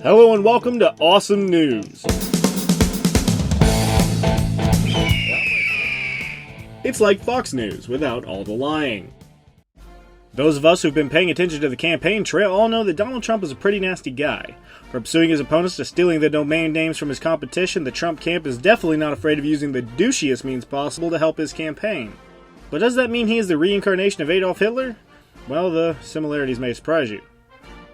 Hello and welcome to Awesome News. It's like Fox News without all the lying. Those of us who've been paying attention to the campaign trail all know that Donald Trump is a pretty nasty guy. From suing his opponents to stealing the domain names from his competition, the Trump camp is definitely not afraid of using the douchiest means possible to help his campaign. But does that mean he is the reincarnation of Adolf Hitler? Well, the similarities may surprise you.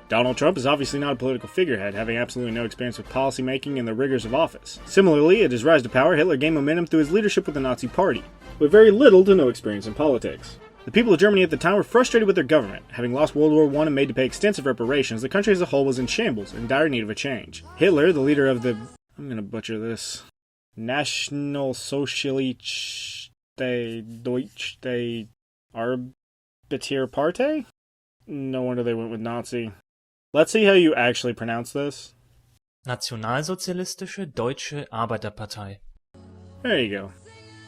Donald Trump is obviously not a political figurehead, having absolutely no experience with policymaking and the rigors of office. Similarly, at his rise to power, Hitler gained momentum through his leadership with the Nazi Party, with very little to no experience in politics. The people of Germany at the time were frustrated with their government. Having lost World War I and made to pay extensive reparations, the country as a whole was in shambles, in dire need of a change. Hitler, the leader of the... I'm gonna butcher this. National Socialistische Deutsche Arbeiterpartei? No wonder they went with Nazi. Let's see how you actually pronounce this. Nationalsozialistische Deutsche Arbeiterpartei. There you go.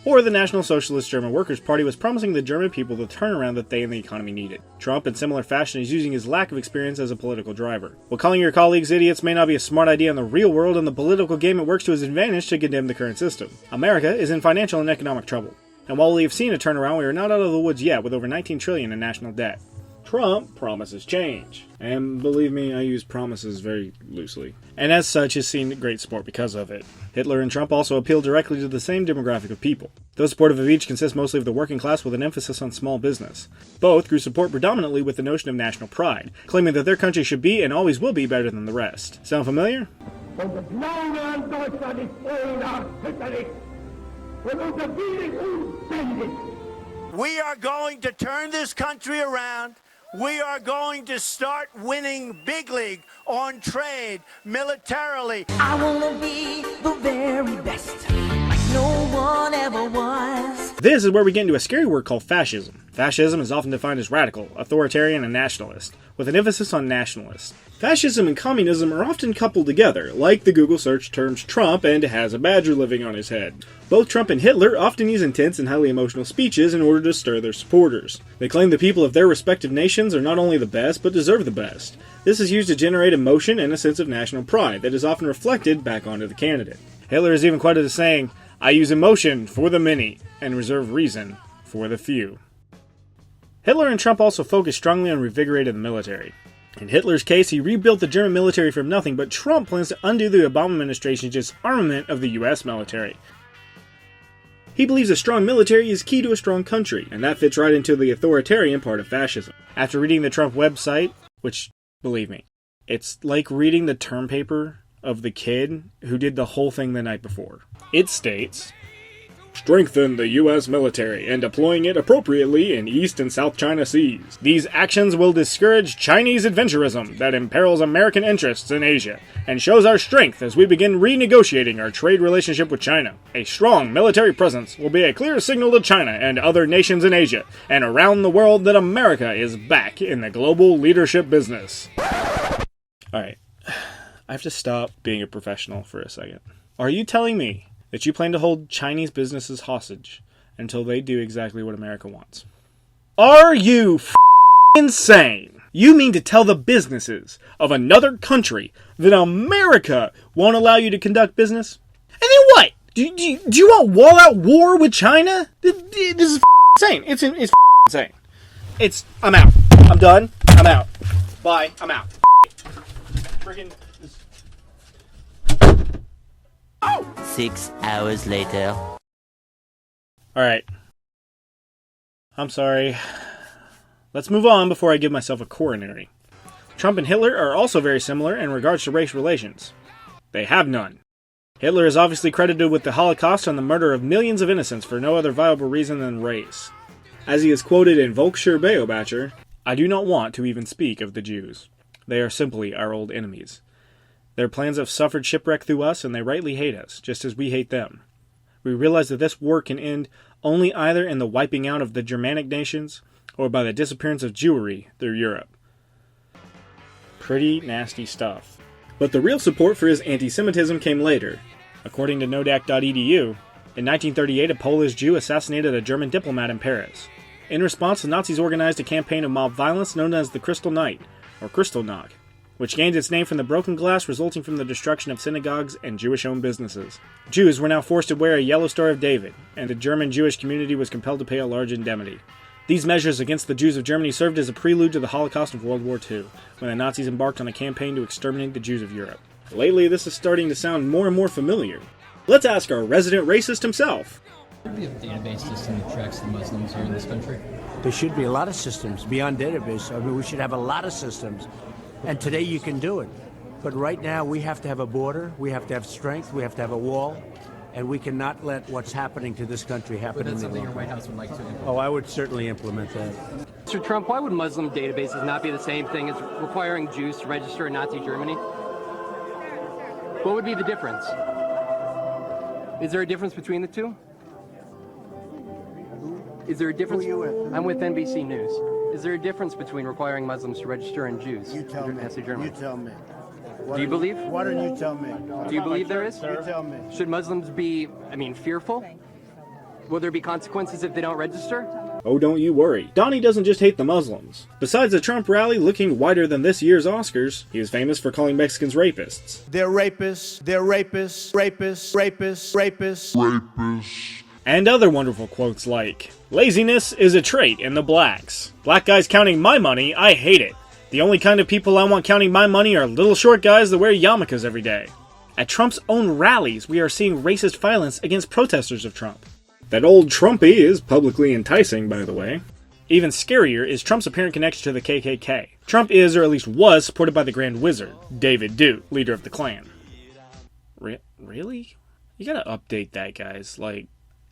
Or the National Socialist German Workers' Party was promising the German people the turnaround that they and the economy needed. Trump, in similar fashion, is using his lack of experience as a political driver. While calling your colleagues idiots may not be a smart idea in the real world, in the political game it works to his advantage to condemn the current system. America is in financial and economic trouble. And while we have seen a turnaround, we are not out of the woods yet, with over $19 trillion in national debt. Trump promises change. And believe me, I use promises very loosely. And as such, has seen great support because of it. Hitler and Trump also appeal directly to the same demographic of people. Those supportive of each consist mostly of the working class with an emphasis on small business. Both grew support predominantly with the notion of national pride, claiming that their country should be and always will be better than the rest. Sound familiar? We are going to turn this country around. We are going to start winning big league on trade, militarily. I want to be the very best, like no one ever was. This is where we get into a scary word called fascism. Fascism is often defined as radical, authoritarian, and nationalist, with an emphasis on nationalist. Fascism and communism are often coupled together, like the Google search terms Trump and has a badger living on his head. Both Trump and Hitler often use intense and highly emotional speeches in order to stir their supporters. They claim the people of their respective nations are not only the best, but deserve the best. This is used to generate emotion and a sense of national pride that is often reflected back onto the candidate. Hitler is even quoted as saying, "I use emotion for the many, and reserve reason for the few." Hitler and Trump also focused strongly on revigorating the military. In Hitler's case, he rebuilt the German military from nothing, but Trump plans to undo the Obama administration's disarmament of the US military. He believes a strong military is key to a strong country, and that fits right into the authoritarian part of fascism. After reading the Trump website, which, believe me, it's like reading the term paper of the kid who did the whole thing the night before. It states, "Strengthen the U.S. military and deploying it appropriately in East and South China Seas. These actions will discourage Chinese adventurism that imperils American interests in Asia and shows our strength as we begin renegotiating our trade relationship with China. A strong military presence will be a clear signal to China and other nations in Asia and around the world that America is back in the global leadership business." Alright, I have to stop being a professional for a second. Are you telling me that you plan to hold Chinese businesses hostage until they do exactly what America wants? Are you insane? You mean to tell the businesses of another country that America won't allow you to conduct business? And then what? Do you want wall-out war with China? This is insane. It's insane. I'm out. I'm done. I'm out. Bye. I'm out. Friggin'... 6 hours later. Alright. I'm sorry. Let's move on before I give myself a coronary. Trump and Hitler are also very similar in regards to race relations. They have none. Hitler is obviously credited with the Holocaust and the murder of millions of innocents for no other viable reason than race. As he is quoted in Volksher Beobacher, "I do not want to even speak of the Jews. They are simply our old enemies. Their plans have suffered shipwreck through us, and they rightly hate us, just as we hate them. We realize that this war can end only either in the wiping out of the Germanic nations, or by the disappearance of Jewry through Europe." Pretty nasty stuff. But the real support for his anti-Semitism came later. According to Nodak.edu, in 1938 a Polish Jew assassinated a German diplomat in Paris. In response, the Nazis organized a campaign of mob violence known as the Crystal Night, or Kristallnacht, which gained its name from the broken glass resulting from the destruction of synagogues and Jewish-owned businesses. Jews were now forced to wear a yellow Star of David, and the German Jewish community was compelled to pay a large indemnity. These measures against the Jews of Germany served as a prelude to the Holocaust of World War II, when the Nazis embarked on a campaign to exterminate the Jews of Europe. Lately, this is starting to sound more and more familiar. Let's ask our resident racist himself. Should be a database system that tracks the Muslims here in this country. There should be a lot of systems beyond database. I mean, we should have a lot of systems. And today you can do it. But right now we have to have a border, we have to have strength, we have to have a wall, and we cannot let what's happening to this country happen. But that's something your White House would like to implement. Oh, I would certainly implement that. Mr. Trump, why would Muslim databases not be the same thing as requiring Jews to register in Nazi Germany? What would be the difference? Is there a difference between the two? Is there a difference? Who are you with? I'm with NBC News. Is there a difference between requiring Muslims to register and Jews You tell in me. Nazi Germany? You tell me. Do you believe? Why don't you tell me? Do you believe there is? You tell me. Should Muslims be, fearful? Will there be consequences if they don't register? Oh, don't you worry. Donnie doesn't just hate the Muslims. Besides the Trump rally looking whiter than this year's Oscars, he is famous for calling Mexicans rapists. They're rapists. They're rapists. Rapists. Rapists. Rapists. Rapists. And other wonderful quotes like, "Laziness is a trait in the blacks. Black guys counting my money, I hate it. The only kind of people I want counting my money are little short guys that wear yarmulkes every day." At Trump's own rallies, we are seeing racist violence against protesters of Trump. That old Trumpy is publicly enticing, by the way. Even scarier is Trump's apparent connection to the KKK. Trump is, or at least was, supported by the Grand Wizard, David Duke, leader of the Klan. Really? You gotta update that, guys.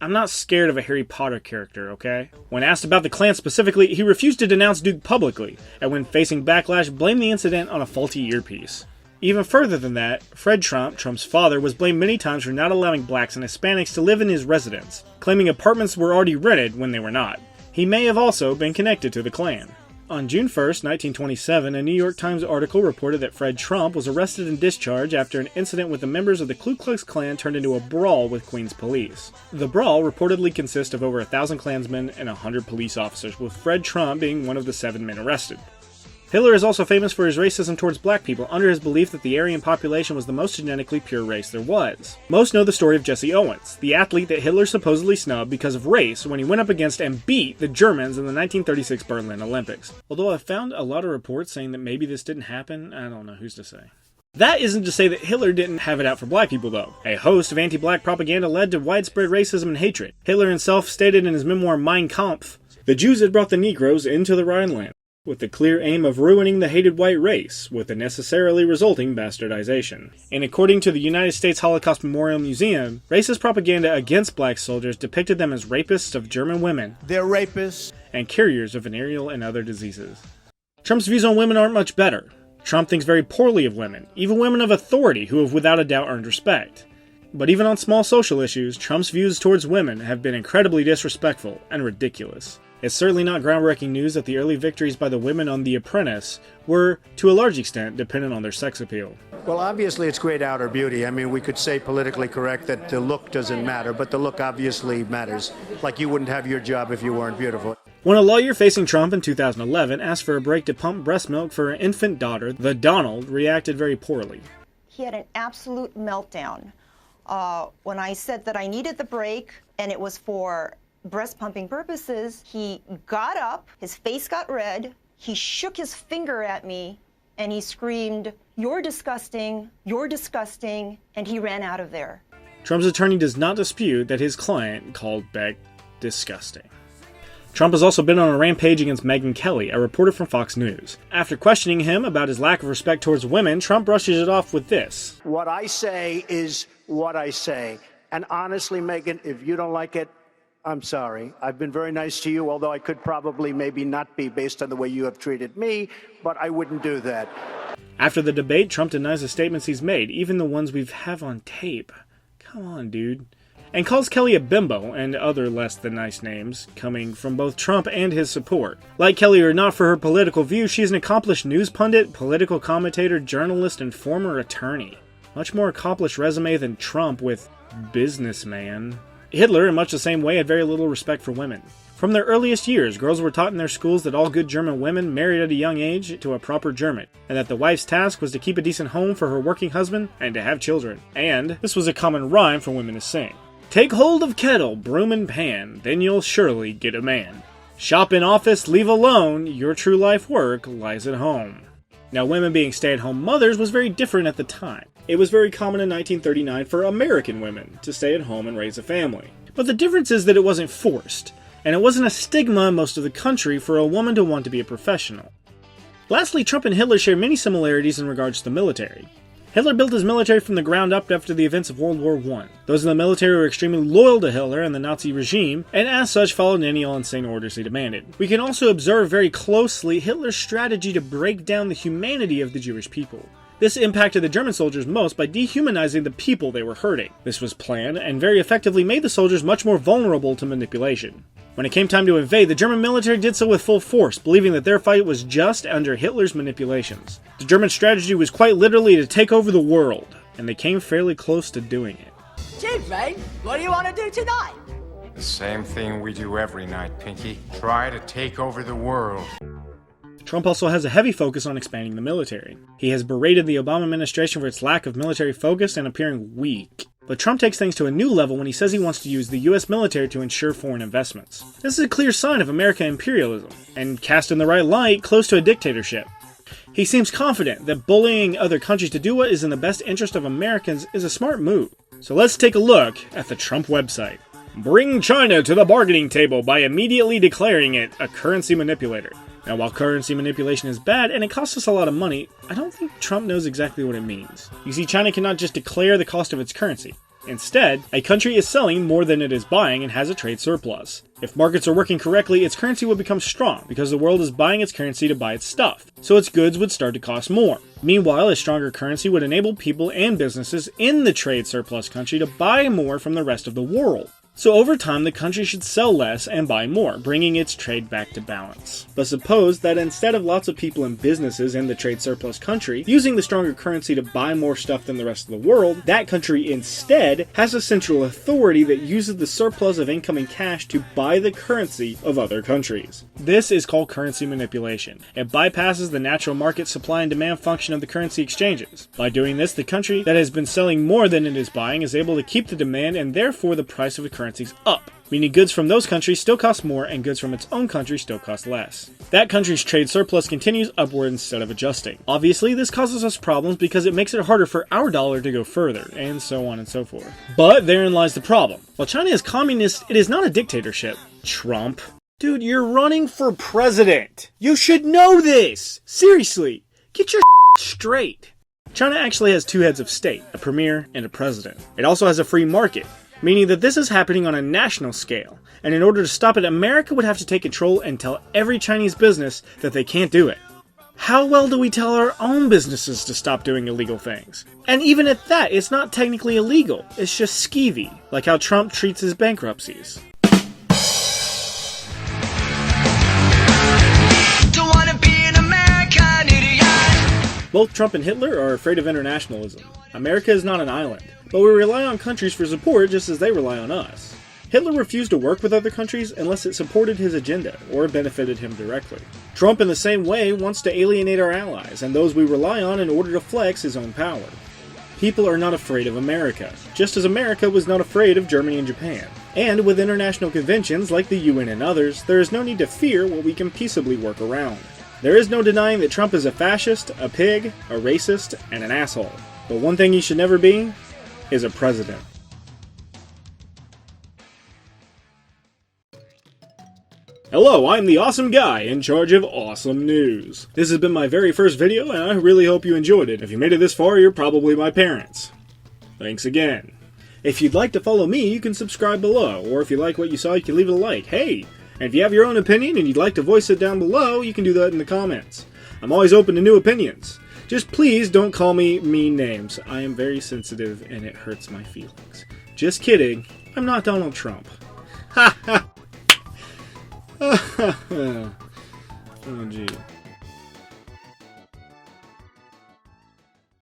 I'm not scared of a Harry Potter character, okay? When asked about the Klan specifically, he refused to denounce Duke publicly, and when facing backlash, blamed the incident on a faulty earpiece. Even further than that, Fred Trump, Trump's father, was blamed many times for not allowing blacks and Hispanics to live in his residence, claiming apartments were already rented when they were not. He may have also been connected to the Klan. On June 1st, 1927, a New York Times article reported that Fred Trump was arrested and discharged after an incident with the members of the Ku Klux Klan turned into a brawl with Queens police. The brawl reportedly consists of over 1,000 Klansmen and 100 police officers, with Fred Trump being one of the 7 men arrested. Hitler is also famous for his racism towards black people, under his belief that the Aryan population was the most genetically pure race there was. Most know the story of Jesse Owens, the athlete that Hitler supposedly snubbed because of race when he went up against and beat the Germans in the 1936 Berlin Olympics. Although I've found a lot of reports saying that maybe this didn't happen, I don't know, who's to say. That isn't to say that Hitler didn't have it out for black people, though. A host of anti-black propaganda led to widespread racism and hatred. Hitler himself stated in his memoir Mein Kampf, "The Jews had brought the Negroes into the Rhineland, with the clear aim of ruining the hated white race, with the necessarily resulting bastardization." And according to the United States Holocaust Memorial Museum, racist propaganda against black soldiers depicted them as rapists of German women. They're rapists. And carriers of venereal and other diseases. Trump's views on women aren't much better. Trump thinks very poorly of women, even women of authority who have without a doubt earned respect. But even on small social issues, Trump's views towards women have been incredibly disrespectful and ridiculous. It's certainly not groundbreaking news that the early victories by the women on The Apprentice were, to a large extent, dependent on their sex appeal. Well, obviously it's great outer beauty. I mean, we could say politically correct that the look doesn't matter, but the look obviously matters. Like you wouldn't have your job if you weren't beautiful. When a lawyer facing Trump in 2011 asked for a break to pump breast milk for her infant daughter, the Donald reacted very poorly. He had an absolute meltdown. When I said that I needed the break and it was for breast pumping purposes, he got up, his face got red, he shook his finger at me, and he screamed, "You're disgusting, and he ran out of there. Trump's attorney does not dispute that his client called Beck disgusting. Trump has also been on a rampage against Megyn Kelly, a reporter from Fox News. After questioning him about his lack of respect towards women, Trump brushes it off with this. What I say is what I say. And honestly, Megyn, if you don't like it, I'm sorry. I've been very nice to you, although I could probably maybe not be based on the way you have treated me, but I wouldn't do that. After the debate, Trump denies the statements he's made, even the ones we have on tape. Come on, dude. And calls Kelly a bimbo and other less than nice names, coming from both Trump and his support. Like Kelly or not for her political views, she's an accomplished news pundit, political commentator, journalist, and former attorney. Much more accomplished resume than Trump with businessman. Hitler, in much the same way, had very little respect for women. From their earliest years, girls were taught in their schools that all good German women married at a young age to a proper German, and that the wife's task was to keep a decent home for her working husband and to have children. And this was a common rhyme for women to sing. Take hold of kettle, broom and pan, then you'll surely get a man. Shop in office, leave alone, your true life work lies at home. Now, women being stay-at-home mothers was very different at the time. It was very common in 1939 for American women to stay at home and raise a family. But the difference is that it wasn't forced. And it wasn't a stigma in most of the country for a woman to want to be a professional. Lastly, Trump and Hitler share many similarities in regards to the military. Hitler built his military from the ground up after the events of World War I. Those in the military were extremely loyal to Hitler and the Nazi regime, and as such followed any all insane orders he demanded. We can also observe very closely Hitler's strategy to break down the humanity of the Jewish people. This impacted the German soldiers most by dehumanizing the people they were hurting. This was planned and very effectively made the soldiers much more vulnerable to manipulation. When it came time to invade, the German military did so with full force, believing that their fight was just under Hitler's manipulations. The German strategy was quite literally to take over the world, and they came fairly close to doing it. Chief, mate, what do you want to do tonight? The same thing we do every night, Pinky. Try to take over the world. Trump also has a heavy focus on expanding the military. He has berated the Obama administration for its lack of military focus and appearing weak. But Trump takes things to a new level when he says he wants to use the US military to ensure foreign investments. This is a clear sign of American imperialism, and cast in the right light, close to a dictatorship. He seems confident that bullying other countries to do what is in the best interest of Americans is a smart move. So let's take a look at the Trump website. Bring China to the bargaining table by immediately declaring it a currency manipulator. Now, while currency manipulation is bad and it costs us a lot of money, I don't think Trump knows exactly what it means. You see, China cannot just declare the cost of its currency. Instead, a country is selling more than it is buying and has a trade surplus. If markets are working correctly, its currency will become strong because the world is buying its currency to buy its stuff, so its goods would start to cost more. Meanwhile, a stronger currency would enable people and businesses in the trade surplus country to buy more from the rest of the world. So over time, the country should sell less and buy more, bringing its trade back to balance. But suppose that instead of lots of people and businesses in the trade surplus country using the stronger currency to buy more stuff than the rest of the world, that country instead has a central authority that uses the surplus of incoming cash to buy the currency of other countries. This is called currency manipulation. It bypasses the natural market supply and demand function of the currency exchanges. By doing this, the country that has been selling more than it is buying is able to keep the demand and therefore the price of the currencies up, meaning goods from those countries still cost more and goods from its own country still cost less. That country's trade surplus continues upward instead of adjusting. Obviously, this causes us problems because it makes it harder for our dollar to go further, and so on and so forth. But therein lies the problem. While China is communist, it is not a dictatorship. Trump. Dude, you're running for president. You should know this. Seriously, get your straight. China actually has two heads of state, a premier and a president. It also has a free market, meaning that this is happening on a national scale, and in order to stop it, America would have to take control and tell every Chinese business that they can't do it. How well do we tell our own businesses to stop doing illegal things? And even at that, it's not technically illegal, it's just skeevy, like how Trump treats his bankruptcies. Don't wanna be an American idiot. Both Trump and Hitler are afraid of internationalism. America is not an island, but we rely on countries for support just as they rely on us. Hitler refused to work with other countries unless it supported his agenda or benefited him directly. Trump, in the same way, wants to alienate our allies and those we rely on in order to flex his own power. People are not afraid of America, just as America was not afraid of Germany and Japan. And with international conventions like the UN and others, there is no need to fear what we can peaceably work around. There is no denying that Trump is a fascist, a pig, a racist, and an asshole. But one thing he should never be is a president. Hello, I'm the awesome guy in charge of awesome news. This has been my very first video, and I really hope you enjoyed it. If you made it this far, you're probably my parents. Thanks again. If you'd like to follow me, you can subscribe below, or if you like what you saw, you can leave it a like. Hey! And if you have your own opinion and you'd like to voice it down below, you can do that in the comments. I'm always open to new opinions. Just please don't call me mean names. I am very sensitive and it hurts my feelings. Just kidding. I'm not Donald Trump. Ha ha! Oh, gee.